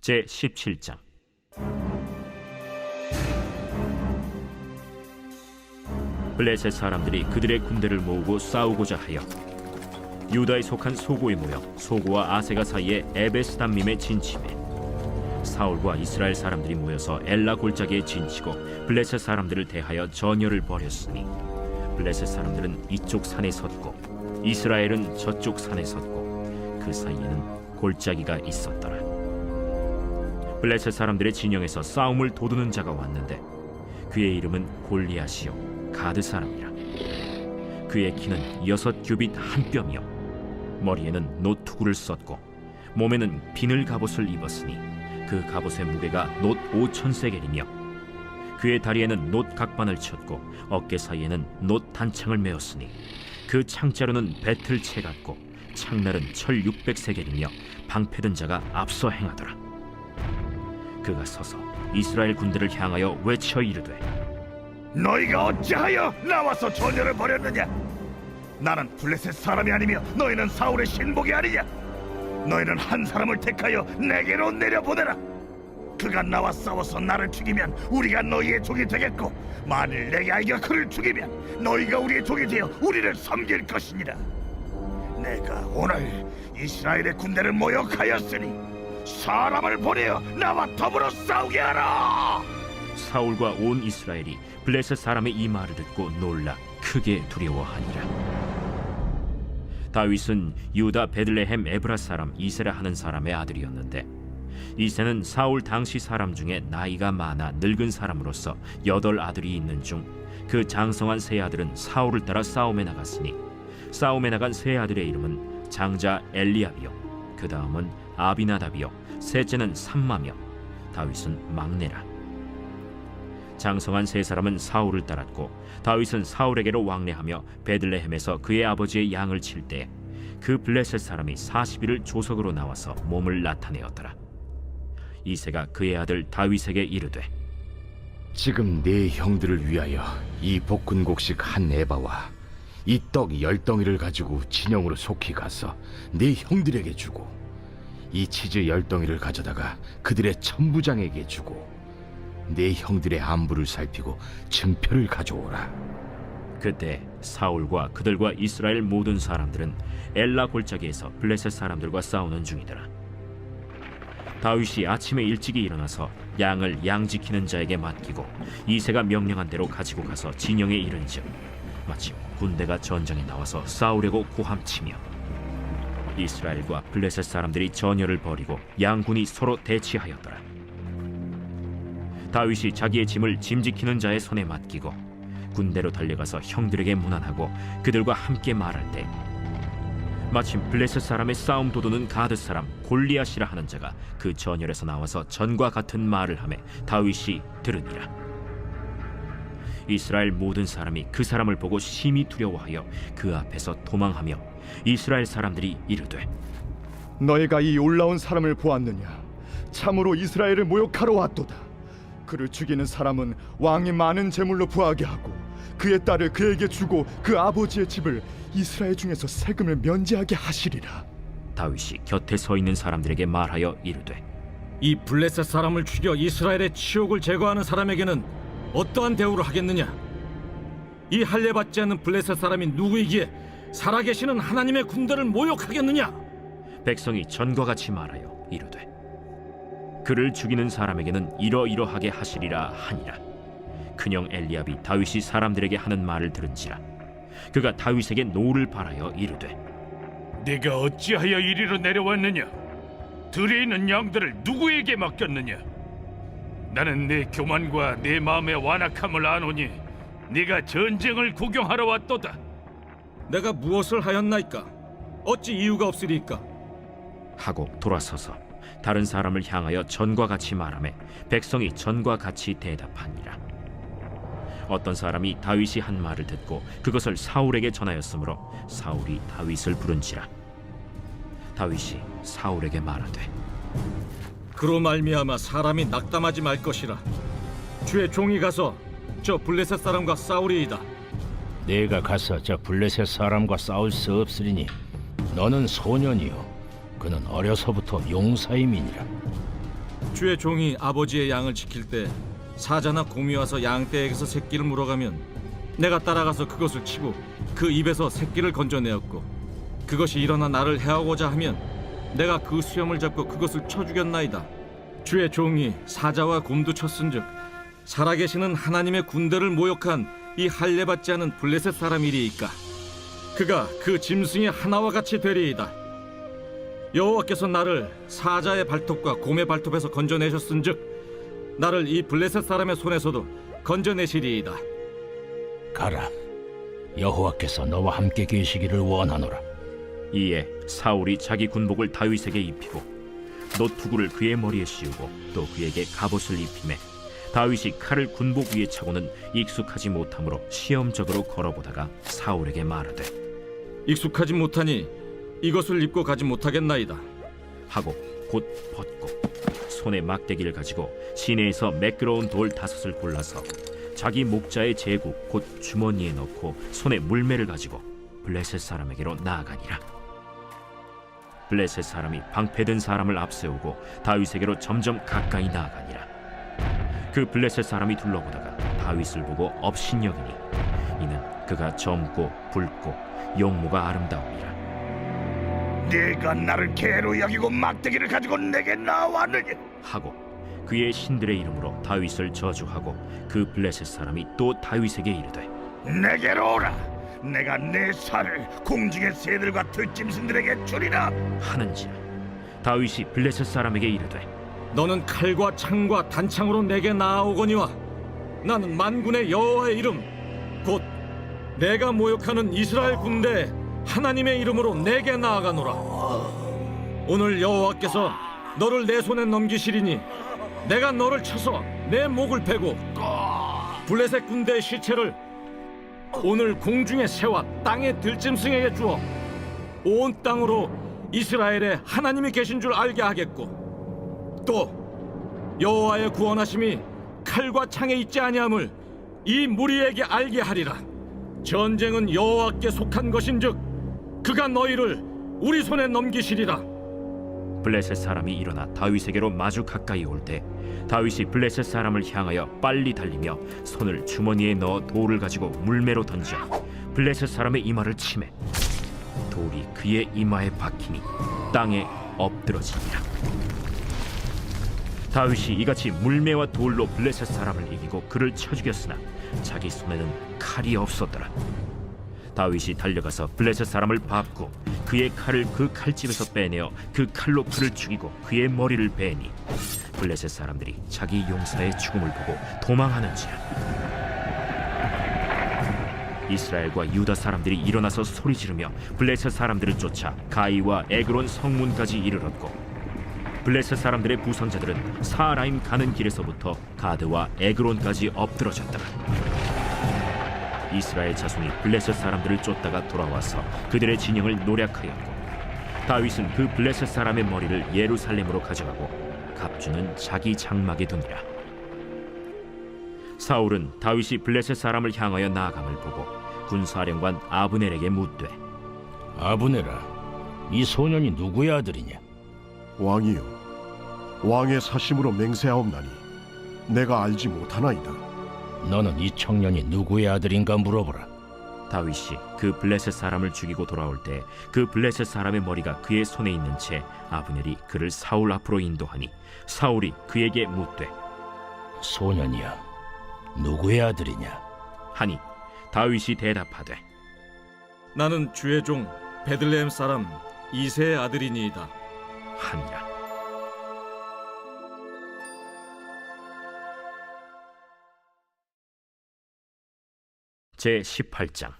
제17장. 블레셋 사람들이 그들의 군대를 모으고 싸우고자 하여 유다에 속한 소고에 모여 소고와 아세가 사이에 에베스담밈에 진침해 사울과 이스라엘 사람들이 모여서 엘라 골짜기에 진치고 블레셋 사람들을 대하여 전열을 벌였으니 블레셋 사람들은 이쪽 산에 섰고 이스라엘은 저쪽 산에 섰고 그 사이에는 골짜기가 있었더라. 블레셋 사람들의 진영에서 싸움을 도두는 자가 왔는데 그의 이름은 골리앗이요 가드 사람이라. 그의 키는 6규빗 한 뼘이요 머리에는 노투구를 썼고 몸에는 비늘 갑옷을 입었으니 그 갑옷의 무게가 놋 5,000세겔이며 그의 다리에는 놋 각반을 쳤고 어깨 사이에는 놋 단창을 메었으니 그 창자루는 배틀채 같고 창날은 철 600세겔이며 방패든 자가 앞서 행하더라. 그가 서서 이스라엘 군대를 향하여 외쳐 이르되 너희가 어찌하여 나와서 전열을 벌였느냐? 나는 블레셋 사람이 아니며 너희는 사울의 신복이 아니냐? 너희는 한 사람을 택하여 내게로 내려보내라. 그가 나와 싸워서 나를 죽이면 우리가 너희의 종이 되겠고 만일 내게 아이가 그를 죽이면 너희가 우리의 종이 되어 우리를 섬길 것이니라. 내가 오늘 이스라엘의 군대를 모욕하였으니 사람을 보내어 나와 더불어 싸우게 하라. 사울과 온 이스라엘이 블레셋 사람의 이 말을 듣고 놀라 크게 두려워하니라. 다윗은 유다 베들레헴 에브라 사람 이세라 하는 사람의 아들이었는데 이세는 사울 당시 사람 중에 나이가 많아 늙은 사람으로서 8 아들이 있는 중 그 장성한 세 아들은 사울을 따라 싸움에 나갔으니 싸움에 나간 세 아들의 이름은 장자 엘리압이요 그 다음은 아비나답이요 셋째는 삼마며 다윗은 막내라. 장성한 세 사람은 사울을 따랐고 다윗은 사울에게로 왕래하며 베들레헴에서 그의 아버지의 양을 칠 때 그 블레셋 사람이 40일을 조석으로 나와서 몸을 나타내었더라. 이새가 그의 아들 다윗에게 이르되 지금 네 형들을 위하여 이 볶은곡식 한 에바와 이 떡 10덩이를 가지고 진영으로 속히 가서 네 형들에게 주고 이 치즈 10덩이를 가져다가 그들의 천부장에게 주고 네 형들의 안부를 살피고 증표를 가져오라. 그때 사울과 그들과 이스라엘 모든 사람들은 엘라 골짜기에서 블레셋 사람들과 싸우는 중이더라. 다윗이 아침에 일찍이 일어나서 양을 양 지키는 자에게 맡기고 이새가 명령한 대로 가지고 가서 진영에 이른즉 마침 군대가 전장에 나와서 싸우려고 고함치며 이스라엘과 블레셋 사람들이 전열을 벌이고 양군이 서로 대치하였더라. 다윗이 자기의 짐을 짐 지키는 자의 손에 맡기고 군대로 달려가서 형들에게 문안하고 그들과 함께 말할 때 마침 블레셋 사람의 싸움 도두는 가드 사람 골리앗이라 하는 자가 그 전열에서 나와서 전과 같은 말을 하매 다윗이 들으니라. 이스라엘 모든 사람이 그 사람을 보고 심히 두려워하여 그 앞에서 도망하며 이스라엘 사람들이 이르되 너희가 이 올라온 사람을 보았느냐? 참으로 이스라엘을 모욕하러 왔도다. 그를 죽이는 사람은 왕이 많은 재물로 부하게 하고 그의 딸을 그에게 주고 그 아버지의 집을 이스라엘 중에서 세금을 면제하게 하시리라. 다윗이 곁에 서 있는 사람들에게 말하여 이르되 이 블레셋 사람을 죽여 이스라엘의 치욕을 제거하는 사람에게는 어떠한 대우를 하겠느냐? 이 할례받지 않는 블레셋 사람이 누구이기에 살아계시는 하나님의 군대를 모욕하겠느냐? 백성이 전과 같이 말하여 이르되 그를 죽이는 사람에게는 이러이러하게 하시리라 하니라. 큰형 엘리압이 다윗이 사람들에게 하는 말을 들은지라 그가 다윗에게 노를 발하여 이르되 네가 어찌하여 이리로 내려왔느냐? 들에 있는 양들을 누구에게 맡겼느냐? 나는 네 교만과 네 마음의 완악함을 아노니 네가 전쟁을 구경하러 왔도다. 내가 무엇을 하였나이까? 어찌 이유가 없으리까? 하고 돌아서서 다른 사람을 향하여 전과 같이 말하매 백성이 전과 같이 대답하니라. 어떤 사람이 다윗이 한 말을 듣고 그것을 사울에게 전하였으므로 사울이 다윗을 부른지라. 다윗이 사울에게 말하되 그로 말미암아 사람이 낙담하지 말 것이라. 주의 종이 가서 저 블레셋 사람과 싸우리이다. 내가 가서 저 블레셋 사람과 싸울 수 없으리니 너는 소년이요 그는 어려서부터 용사임이니라. 주의 종이 아버지의 양을 지킬 때 사자나 곰이 와서 양떼에게서 새끼를 물어가면 내가 따라가서 그것을 치고 그 입에서 새끼를 건져내었고, 그것이 일어나 나를 해하고자 하면 내가 그 수염을 잡고 그것을 쳐 죽였나이다. 주의 종이 사자와 곰도 쳤은즉 살아계시는 하나님의 군대를 모욕한 이 할례받지 않은 블레셋 사람이리이까 그가 그 짐승의 하나와 같이 되리이다. 여호와께서 나를 사자의 발톱과 곰의 발톱에서 건져내셨은즉 나를 이 블레셋 사람의 손에서도 건져내시리이다. 가라. 여호와께서 너와 함께 계시기를 원하노라. 이에 사울이 자기 군복을 다윗에게 입히고 노투구를 그의 머리에 씌우고 또 그에게 갑옷을 입히매 다윗이 칼을 군복 위에 차고는 익숙하지 못하므로 시험적으로 걸어보다가 사울에게 말하되 익숙하지 못하니 이것을 입고 가지 못하겠나이다 하고 곧 벗고 손에 막대기를 가지고 시내에서 매끄러운 돌 5을 골라서 자기 목자의 제국 곧 주머니에 넣고 손에 물매를 가지고 블레셋 사람에게로 나아가니라. 블레셋 사람이 방패든 사람을 앞세우고 다윗에게로 점점 가까이 나아가니라. 그 블레셋 사람이 둘러보다가 다윗을 보고 업신여기니 이는 그가 젊고 붉고 용모가 아름다움이라. 네가 나를 개로 여기고 막대기를 가지고 내게 나왔느냐? 하고 그의 신들의 이름으로 다윗을 저주하고 그 블레셋 사람이 또 다윗에게 이르되 내게로 오라. 내가 내 살을 공중의 새들과 들짐승들에게 주리라. 하는지라. 다윗이 블레셋 사람에게 이르되 너는 칼과 창과 단창으로 내게 나아오거니와 나는 만군의 여호와의 이름 곧 내가 모욕하는 이스라엘 군대 하나님의 이름으로 내게 나아가노라. 오늘 여호와께서 너를 내 손에 넘기시리니 내가 너를 쳐서 내 목을 베고 블레셋 군대의 시체를 오늘 공중의 새와 땅의 들짐승에게 주어 온 땅으로 이스라엘에 하나님이 계신 줄 알게 하겠고 또 여호와의 구원하심이 칼과 창에 있지 아니함을 이 무리에게 알게 하리라. 전쟁은 여호와께 속한 것인즉 그가 너희를 우리 손에 넘기시리라. 블레셋 사람이 일어나 다윗에게로 마주 가까이 올 때 다윗이 블레셋 사람을 향하여 빨리 달리며 손을 주머니에 넣어 돌을 가지고 물매로 던져 블레셋 사람의 이마를 치매 돌이 그의 이마에 박히니 땅에 엎드러지니라. 다윗이 이같이 물매와 돌로 블레셋 사람을 이기고 그를 쳐 죽였으나 자기 손에는 칼이 없었더라. 다윗이 달려가서 블레셋 사람을 밟고 그의 칼을 그 칼집에서 빼내어 그 칼로 그를 죽이고 그의 머리를 베니 블레셋 사람들이 자기 용사의 죽음을 보고 도망하는지라. 이스라엘과 유다 사람들이 일어나서 소리 지르며 블레셋 사람들을 쫓아 가이와 에그론 성문까지 이르렀고 블레셋 사람들의 부상자들은 사라임 가는 길에서부터 가드와 에그론까지 엎드러졌더라. 이스라엘 자손이 블레셋 사람들을 쫓다가 돌아와서 그들의 진영을 노략하였고 다윗은 그 블레셋 사람의 머리를 예루살렘으로 가져가고 갑주는 자기 장막에 두니라. 사울은 다윗이 블레셋 사람을 향하여 나아감을 보고 군사령관 아브넬에게 묻되 아브네라, 이 소년이 누구의 아들이냐? 왕이요, 왕의 사심으로 맹세하옵나니 내가 알지 못하나이다. 너는 이 청년이 누구의 아들인가 물어보라. 다윗이 그 블레셋 사람을 죽이고 돌아올 때 그 블레셋 사람의 머리가 그의 손에 있는 채 아브넬이 그를 사울 앞으로 인도하니 사울이 그에게 묻되 소년이야, 누구의 아들이냐? 하니 다윗이 대답하되 나는 주의 종 베들레헴 사람 이새의 아들이니이다 하니라. 제 18장.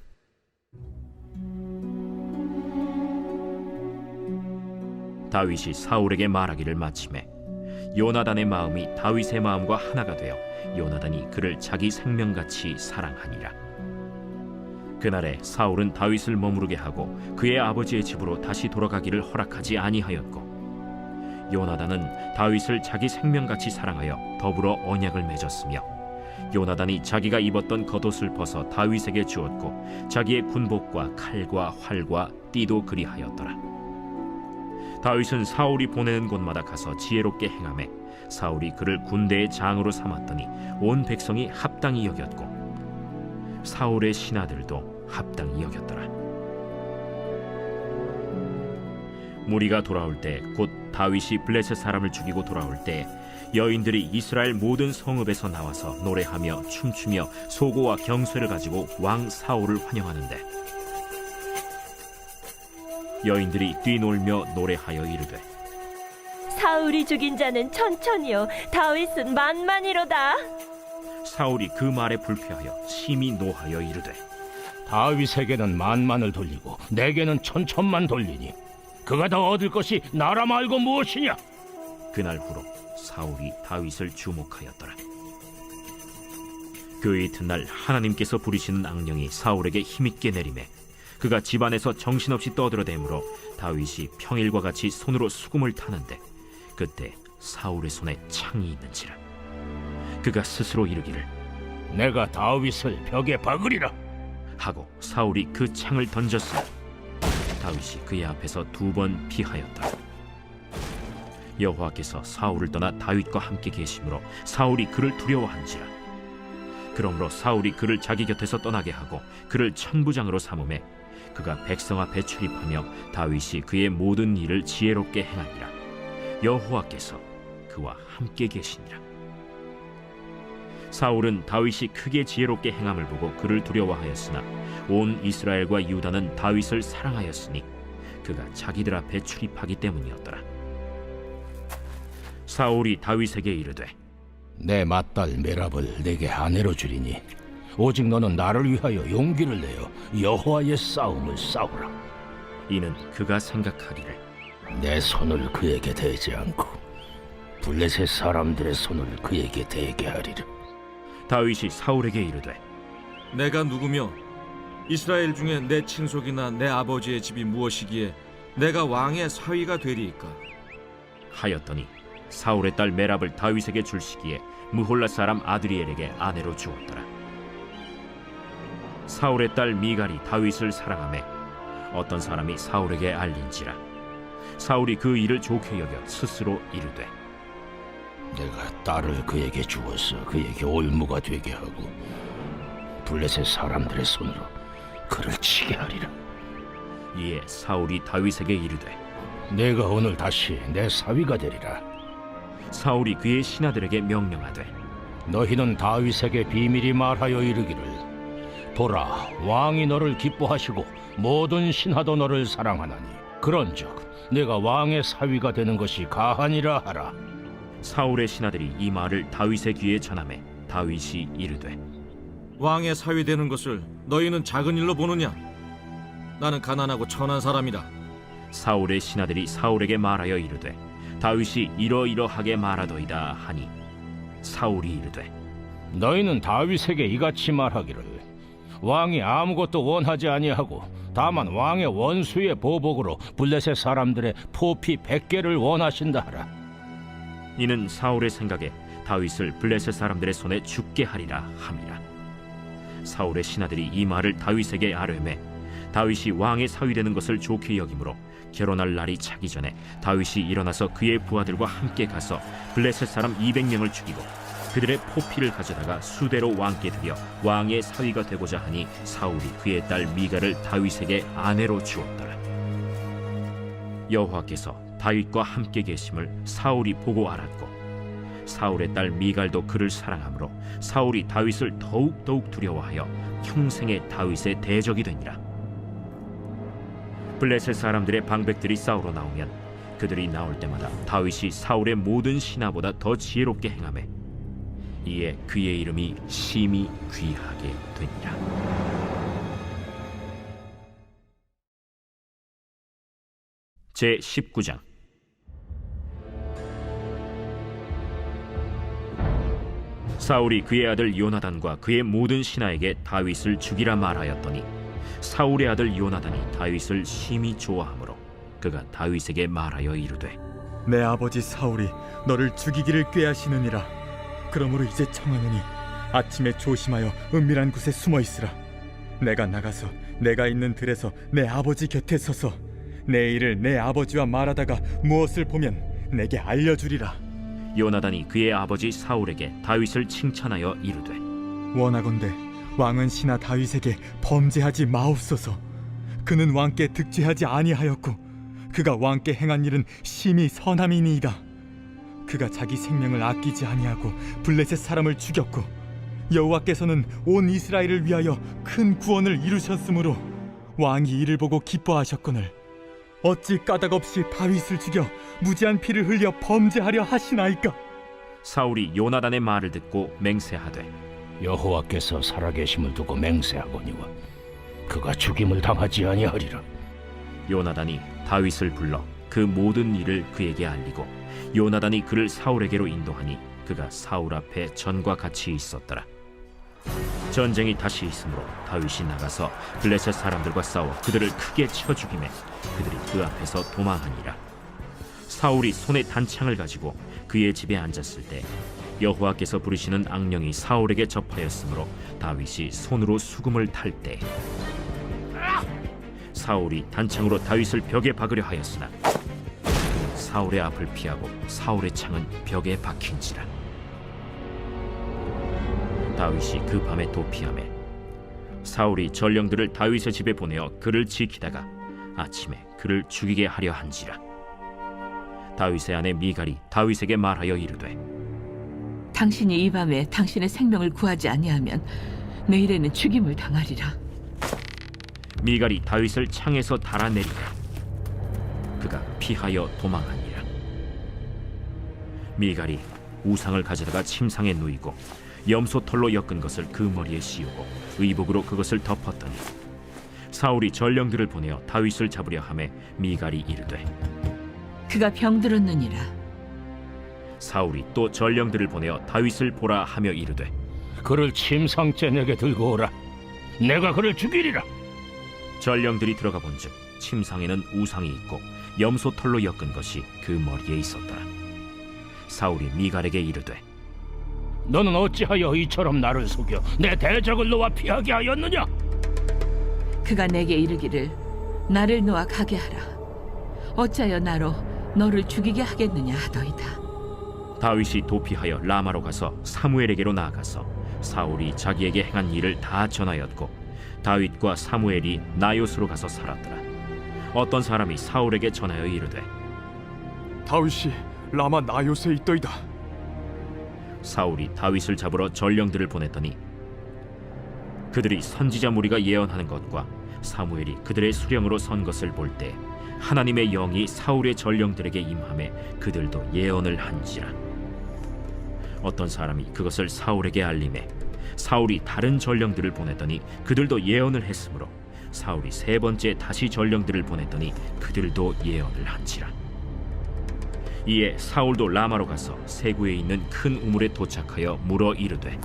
다윗이 사울에게 말하기를 마치매 요나단의 마음이 다윗의 마음과 하나가 되어 요나단이 그를 자기 생명같이 사랑하니라. 그날에 사울은 다윗을 머무르게 하고 그의 아버지의 집으로 다시 돌아가기를 허락하지 아니하였고 요나단은 다윗을 자기 생명같이 사랑하여 더불어 언약을 맺었으며 요나단이 자기가 입었던 겉옷을 벗어 다윗에게 주었고 자기의 군복과 칼과 활과 띠도 그리하였더라. 다윗은 사울이 보내는 곳마다 가서 지혜롭게 행하매 사울이 그를 군대의 장으로 삼았더니 온 백성이 합당히 여겼고 사울의 신하들도 합당히 여겼더라. 무리가 돌아올 때 곧 다윗이 블레셋 사람을 죽이고 돌아올 때 여인들이 이스라엘 모든 성읍에서 나와서 노래하며 춤추며 소고와 경쇠를 가지고 왕 사울을 환영하는데 여인들이 뛰놀며 노래하여 이르되 사울이 죽인 자는 천천히요 다윗은 만만이로다. 사울이 그 말에 불쾌하여 심히 노하여 이르되 다윗에게는 만만을 돌리고 내게는 천천만 돌리니 그가 더 얻을 것이 나라 말고 무엇이냐? 그날 후로 사울이 다윗을 주목하였더라. 그 이튿날 하나님께서 부리시는 악령이 사울에게 힘있게 내리매 그가 집안에서 정신없이 떠들어대므로 다윗이 평일과 같이 손으로 수금을 타는데 그때 사울의 손에 창이 있는지라. 그가 스스로 이르기를 내가 다윗을 벽에 박으리라 하고 사울이 그 창을 던졌으니 다윗이 그의 앞에서 2번 피하였더라. 여호와께서 사울을 떠나 다윗과 함께 계심으로 사울이 그를 두려워한지라. 그러므로 사울이 그를 자기 곁에서 떠나게 하고 그를 천부장으로 삼음에 그가 백성 앞에 출입하며 다윗이 그의 모든 일을 지혜롭게 행하니라. 여호와께서 그와 함께 계시니라. 사울은 다윗이 크게 지혜롭게 행함을 보고 그를 두려워하였으나 온 이스라엘과 유다는 다윗을 사랑하였으니 그가 자기들 앞에 출입하기 때문이었더라. 사울이 다윗에게 이르되 내 맏딸 메랍을 내게 아내로 주리니 오직 너는 나를 위하여 용기를 내어 여호와의 싸움을 싸우라. 이는 그가 생각하기를 내 손을 그에게 대지 않고 블레셋 사람들의 손을 그에게 대게 하리라. 다윗이 사울에게 이르되 내가 누구며 이스라엘 중에 내 친속이나 내 아버지의 집이 무엇이기에 내가 왕의 사위가 되리이까? 하였더니 사울의 딸 메랍을 다윗에게 줄 시기에 무홀라 사람 아드리엘에게 아내로 주었더라. 사울의 딸 미갈이 다윗을 사랑하매 어떤 사람이 사울에게 알린지라. 사울이 그 일을 좋게 여겨 스스로 이르되 내가 딸을 그에게 주어서 그에게 올무가 되게 하고 블레셋 사람들의 손으로 그를 치게 하리라. 이에 사울이 다윗에게 이르되 내가 오늘 다시 내 사위가 되리라. 사울이 그의 신하들에게 명령하되 너희는 다윗에게 비밀히 말하여 이르기를 보라 왕이 너를 기뻐하시고 모든 신하도 너를 사랑하나니 그런즉 내가 왕의 사위가 되는 것이 가하니라 하라. 사울의 신하들이 이 말을 다윗의 귀에 전하매 다윗이 이르되 왕의 사위 되는 것을 너희는 작은 일로 보느냐? 나는 가난하고 천한 사람이라. 사울의 신하들이 사울에게 말하여 이르되 다윗이 이러이러하게 말하더이다 하니 사울이 이르되 너희는 다윗에게 이같이 말하기를 왕이 아무것도 원하지 아니하고 다만 왕의 원수의 보복으로 블레셋 사람들의 포피 100개를 원하신다 하라. 이는 사울의 생각에 다윗을 블레셋 사람들의 손에 죽게 하리라 함이라. 사울의 신하들이 이 말을 다윗에게 아뢰매 다윗이 왕의 사위 되는 것을 좋게 여기므로 결혼할 날이 차기 전에 다윗이 일어나서 그의 부하들과 함께 가서 블레셋 사람 200명을 죽이고 그들의 포피를 가져다가 수대로 왕께 드려 왕의 사위가 되고자 하니 사울이 그의 딸 미갈을 다윗에게 아내로 주었더라. 여호와께서 다윗과 함께 계심을 사울이 보고 알았고 사울의 딸 미갈도 그를 사랑하므로 사울이 다윗을 더욱 두려워하여 평생에 다윗의 대적이 되니라. 블레셋 사람들의 방백들이 싸우러 나오면 그들이 나올 때마다 다윗이 사울의 모든 신하보다 더 지혜롭게 행하매 이에 그의 이름이 심히 귀하게 되니라. 제 19장. 사울이 그의 아들 요나단과 그의 모든 신하에게 다윗을 죽이라 말하였더니 사울의 아들 요나단이 다윗을 심히 좋아하므로 그가 다윗에게 말하여 이르되 내 아버지 사울이 너를 죽이기를 꾀하시느니라. 그러므로 이제 청하노니 아침에 조심하여 은밀한 곳에 숨어 있으라. 내가 나가서 내가 있는 들에서 내 아버지 곁에 서서 내 일을 내 아버지와 말하다가 무엇을 보면 내게 알려주리라. 요나단이 그의 아버지 사울에게 다윗을 칭찬하여 이르되 원하건대 왕은 신하 다윗에게 범죄하지 마옵소서. 그는 왕께 득죄하지 아니하였고 그가 왕께 행한 일은 심히 선함이니이다. 그가 자기 생명을 아끼지 아니하고 블레셋 사람을 죽였고 여호와께서는 온 이스라엘을 위하여 큰 구원을 이루셨으므로 왕이 이를 보고 기뻐하셨거늘 어찌 까닭없이 다윗을 죽여 무지한 피를 흘려 범죄하려 하시나이까? 사울이 요나단의 말을 듣고 맹세하되 여호와께서 살아계심을 두고 맹세하거니와 그가 죽임을 당하지 아니하리라. 요나단이 다윗을 불러 그 모든 일을 그에게 알리고 요나단이 그를 사울에게로 인도하니 그가 사울 앞에 전과 같이 있었더라. 전쟁이 다시 있으므로 다윗이 나가서 블레셋 사람들과 싸워 그들을 크게 쳐 죽이매 그들이 그 앞에서 도망하니라. 사울이 손에 단창을 가지고 그의 집에 앉았을 때 여호와께서 부르시는 악령이 사울에게 접하였으므로 다윗이 손으로 수금을 탈 때 사울이 단창으로 다윗을 벽에 박으려 하였으나 그는 사울의 앞을 피하고 사울의 창은 벽에 박힌지라. 다윗이 그 밤에 도피하매 사울이 전령들을 다윗의 집에 보내어 그를 지키다가 아침에 그를 죽이게 하려 한지라. 다윗의 아내 미갈이 다윗에게 말하여 이르되 당신이 이 밤에 당신의 생명을 구하지 아니하면 내일에는 죽임을 당하리라. 미갈이 다윗을 창에서 달아내리되 그가 피하여 도망하니라. 미갈이 우상을 가져다가 침상에 누이고 염소털로 엮은 것을 그 머리에 씌우고 의복으로 그것을 덮었더니 사울이 전령들을 보내어 다윗을 잡으려 하매 미갈이 이르되 그가 병들었느니라. 사울이 또 전령들을 보내어 다윗을 보라 하며 이르되 그를 침상째 내게 들고 오라. 내가 그를 죽이리라. 전령들이 들어가 본즉 침상에는 우상이 있고 염소털로 엮은 것이 그 머리에 있었더라. 사울이 미갈에게 이르되 너는 어찌하여 이처럼 나를 속여 내 대적을 놓아 피하게 하였느냐? 그가 내게 이르기를 나를 놓아 가게 하라. 어찌하여 나로 너를 죽이게 하겠느냐 하더이다. 다윗이 도피하여 라마로 가서 사무엘에게로 나아가서 사울이 자기에게 행한 일을 다 전하였고 다윗과 사무엘이 나요스로 가서 살았더라. 어떤 사람이 사울에게 전하여 이르되 다윗이 라마 나요스에 있더이다. 사울이 다윗을 잡으러 전령들을 보냈더니 그들이 선지자 무리가 예언하는 것과 사무엘이 그들의 수령으로 선 것을 볼 때 하나님의 영이 사울의 전령들에게 임하매 그들도 예언을 한지라. 어떤 사람이 그것을 사울에게 알리매 사울이 다른 전령들을 보냈더니 그들도 예언을 했으므로 사울이 세 번째 다시 전령들을 보냈더니 그들도 예언을 한지라. 이에 사울도 라마로 가서 세구에 있는 큰 우물에 도착하여 물어 이르되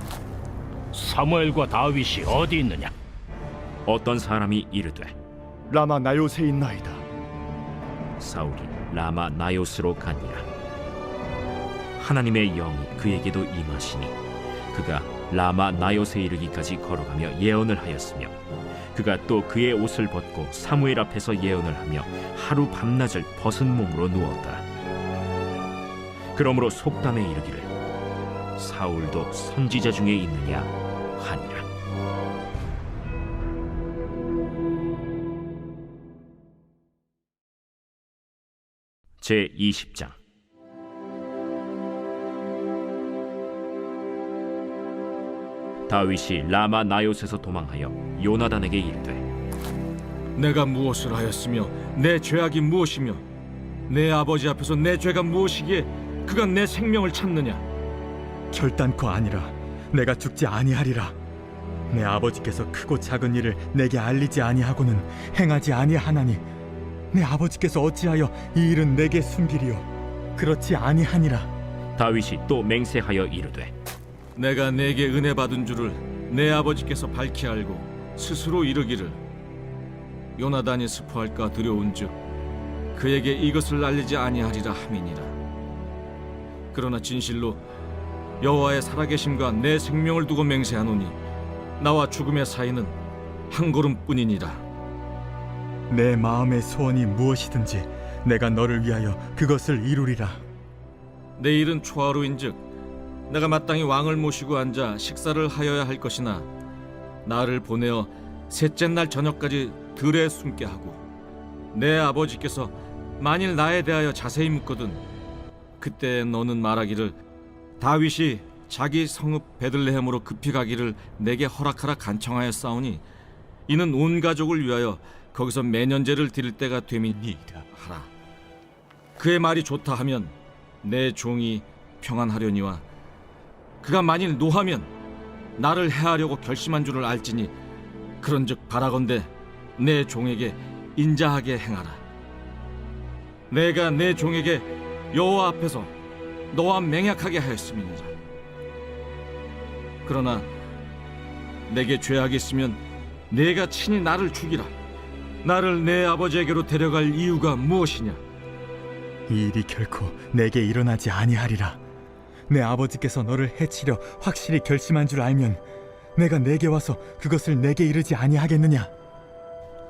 사무엘과 다윗이 어디 있느냐? 어떤 사람이 이르되 라마 나요스에 있나이다. 사울이 라마 나요스로 가니라. 하나님의 영이 그에게도 임하시니 그가 라마 나요스에 이르기까지 걸어가며 예언을 하였으며 그가 또 그의 옷을 벗고 사무엘 앞에서 예언을 하며 하루 밤낮을 벗은 몸으로 누웠더라. 그러므로 속담에 이르기를 사울도 선지자 중에 있느냐 하니라. 제 20장. 다윗이 라마 나요스에서 도망하여 요나단에게 이르되 내가 무엇을 하였으며 내 죄악이 무엇이며 내 아버지 앞에서 내 죄가 무엇이기에 그가 내 생명을 찾느냐? 결단코 아니라 내가 죽지 아니하리라. 내 아버지께서 크고 작은 일을 내게 알리지 아니하고는 행하지 아니하나니 내 아버지께서 어찌하여 이 일은 내게 숨기리요? 그렇지 아니하니라. 다윗이 또 맹세하여 이르되 내가 내게 은혜 받은 줄을 내 아버지께서 밝히 알고 스스로 이르기를 요나단이 스포할까 두려운즉 그에게 이것을 알리지 아니하리라 함이니라. 그러나 진실로 여호와의 살아계심과 내 생명을 두고 맹세하노니 나와 죽음의 사이는 한 걸음뿐이니라. 내 마음의 소원이 무엇이든지 내가 너를 위하여 그것을 이루리라. 내일은 초하루인즉 내가 마땅히 왕을 모시고 앉아 식사를 하여야 할 것이나 나를 보내어 셋째 날 저녁까지 들에 숨게 하고 내 아버지께서 만일 나에 대하여 자세히 묻거든 그때 너는 말하기를 다윗이 자기 성읍 베들레헴으로 급히 가기를 내게 허락하라 간청하였사오니 이는 온 가족을 위하여 거기서 매년제를 드릴 때가 됨이니이다 하라. 그의 말이 좋다 하면 내 종이 평안하려니와 그가 만일 노하면 나를 해하려고 결심한 줄을 알지니 그런즉 바라건대 내 종에게 인자하게 행하라. 내가 내 종에게 여호와 앞에서 너와 맹약하게 하였음이니라. 그러나 내게 죄악이 있으면 내가 친히 나를 죽이라. 나를 내 아버지에게로 데려갈 이유가 무엇이냐? 이 일이 결코 내게 일어나지 아니하리라. 내 아버지께서 너를 해치려 확실히 결심한 줄 알면 내가 내게 와서 그것을 내게 이르지 아니하겠느냐?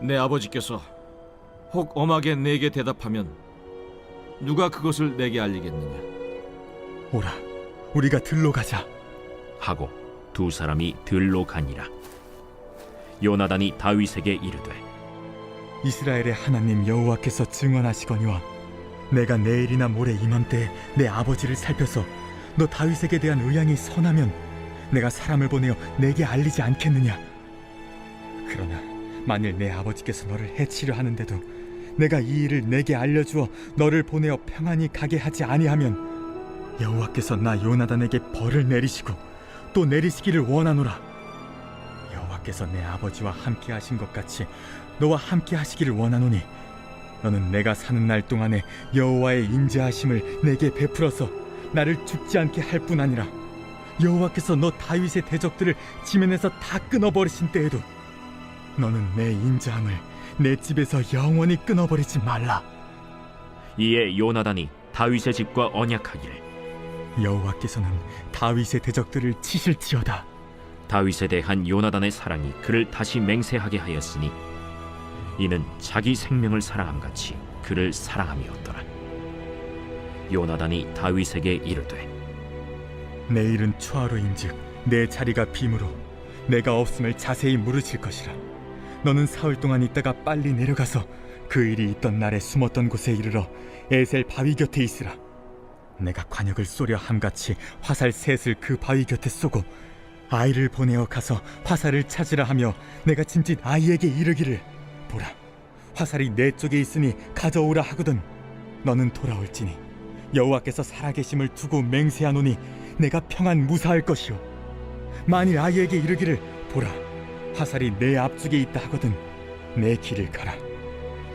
내 아버지께서 혹 엄하게 내게 대답하면 누가 그것을 내게 알리겠느냐? 오라, 우리가 들로 가자. 하고 두 사람이 들로 가니라. 요나단이 다윗에게 이르되 이스라엘의 하나님 여호와께서 증언하시거니와 내가 내일이나 모레 이맘때에 내 아버지를 살펴서 너 다윗에게 대한 의향이 선하면 내가 사람을 보내어 내게 알리지 않겠느냐? 그러나 만일 내 아버지께서 너를 해치려 하는데도 내가 이 일을 내게 알려주어 너를 보내어 평안히 가게 하지 아니하면 여호와께서 나 요나단에게 벌을 내리시고 또 내리시기를 원하노라. 여호와께서 내 아버지와 함께 하신 것 같이 너와 함께 하시기를 원하노니 너는 내가 사는 날 동안에 여호와의 인자하심을 내게 베풀어서 나를 죽지 않게 할 뿐 아니라 여호와께서 너 다윗의 대적들을 지면에서 다 끊어버리신 때에도 너는 내 인자함을 내 집에서 영원히 끊어버리지 말라. 이에 요나단이 다윗의 집과 언약하기를 여호와께서는 다윗의 대적들을 치실지어다. 다윗에 대한 요나단의 사랑이 그를 다시 맹세하게 하였으니 이는 자기 생명을 사랑함같이 그를 사랑함이었더라. 요나단이 다윗에게 이르되 내일은 초하루인즉 내 자리가 빔으로 내가 없음을 자세히 물으실 것이라. 너는 사흘 동안 있다가 빨리 내려가서 그 일이 있던 날에 숨었던 곳에 이르러 에셀 바위 곁에 있으라. 내가 관역을 쏘려 함같이 화살 셋을 그 바위 곁에 쏘고 아이를 보내어 가서 화살을 찾으라 하며 내가 짐짓 아이에게 이르기를 보라, 화살이 내 쪽에 있으니 가져오라 하거든 너는 돌아올지니 여호와께서 살아계심을 두고 맹세하노니 내가 평안 무사할 것이요 만일 아이에게 이르기를 보라, 화살이 내 앞쪽에 있다 하거든 내 길을 가라.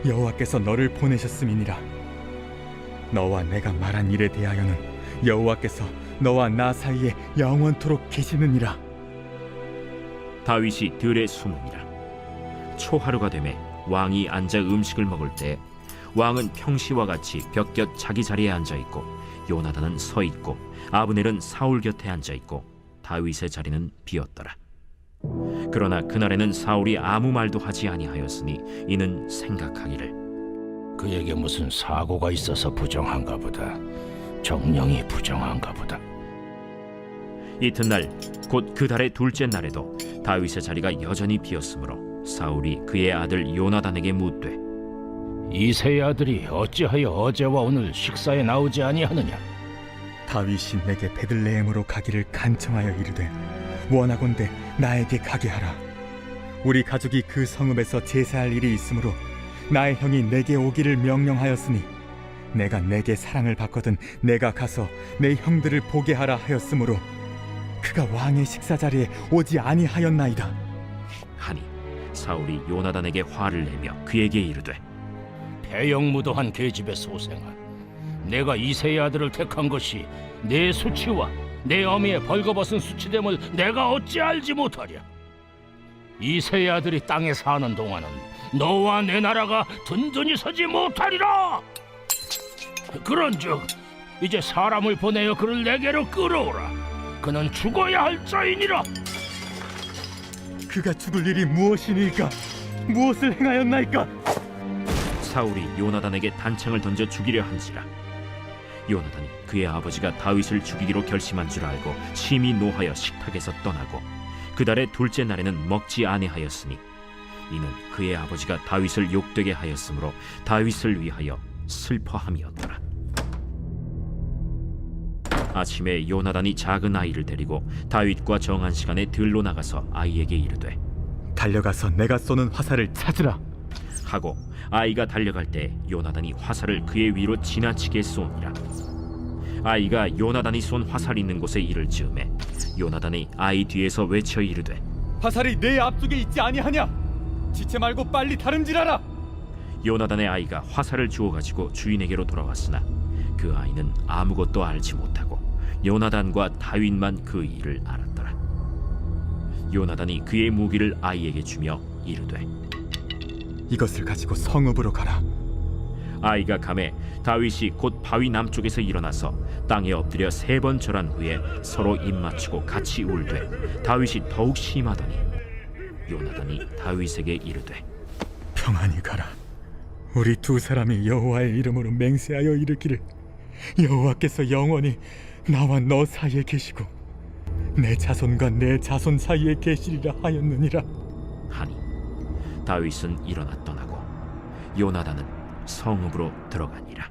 여호와께서 너를 보내셨음이니라. 너와 내가 말한 일에 대하여는 여호와께서 너와 나 사이에 영원토록 계시느니라. 다윗이 들에 숨으니라. 초하루가 되매 왕이 앉아 음식을 먹을 때 왕은 평시와 같이 벽곁 자기 자리에 앉아 있고 요나단은 서 있고 아브넬은 사울 곁에 앉아 있고 다윗의 자리는 비었더라. 그러나 그날에는 사울이 아무 말도 하지 아니하였으니 이는 생각하기를 그에게 무슨 사고가 있어서 부정한가 보다. 정령이 부정한가 보다. 이튿날 곧 그 달의 둘째 날에도 다윗의 자리가 여전히 비었으므로 사울이 그의 아들 요나단에게 묻되 이새의 아들이 어찌하여 어제와 오늘 식사에 나오지 아니하느냐? 다윗이 내게 베들레헴으로 가기를 간청하여 이르되 원하건대 나에게 가게 하라. 우리 가족이 그 성읍에서 제사할 일이 있으므로 나의 형이 내게 오기를 명령하였으니 내가 내게 사랑을 받거든 내가 가서 내 형들을 보게 하라 하였으므로 그가 왕의 식사 자리에 오지 아니하였나이다. 하니 사울이 요나단에게 화를 내며 그에게 이르되 배영무도한 계집의 소생아, 내가 이새의 아들을 택한 것이 내 수치와 내 어미의 벌거벗은 수치됨을 내가 어찌 알지 못하랴? 이새의 아들이 땅에 사는 동안은 너와 내 나라가 든든히 서지 못하리라. 그런즉 이제 사람을 보내어 그를 내게로 끌어오라. 그는 죽어야 할 자이니라. 그가 죽을 일이 무엇이니까? 무엇을 행하였나이까? 사울이 요나단에게 단창을 던져 죽이려 한지라. 요나단이 그의 아버지가 다윗을 죽이기로 결심한 줄 알고 심히 노하여 식탁에서 떠나고 그 달의 둘째 날에는 먹지 아니하였으니 이는 그의 아버지가 다윗을 욕되게 하였으므로 다윗을 위하여 슬퍼함이었더라. 아침에 요나단이 작은 아이를 데리고 다윗과 정한 시간에 들로 나가서 아이에게 이르되 달려가서 내가 쏘는 화살을 찾으라 하고 아이가 달려갈 때 요나단이 화살을 그의 위로 지나치게 쏘니라. 아이가 요나단이 쏜 화살 있는 곳에 이를 즈음에 요나단이 아이 뒤에서 외쳐 이르되 화살이 내 앞쪽에 있지 아니하냐 지체 말고 빨리 다름질하라. 요나단의 아이가 화살을 주워 가지고 주인에게로 돌아왔으나 그 아이는 아무것도 알지 못하고 요나단과 다윗만 그 일을 알았더라. 요나단이 그의 무기를 아이에게 주며 이르되 이것을 가지고 성읍으로 가라. 아이가 가매 다윗이 곧 바위 남쪽에서 일어나서 땅에 엎드려 3번 절한 후에 서로 입맞추고 같이 울되 다윗이 더욱 심하더니 요나단이 다윗에게 이르되 평안히 가라. 우리 두 사람이 여호와의 이름으로 맹세하여 이르기를 여호와께서 영원히 나와 너 사이에 계시고 내 자손과 내 자손 사이에 계시리라 하였느니라 하니 다윗은 일어나 떠나고 요나단은 성읍으로 들어가니라.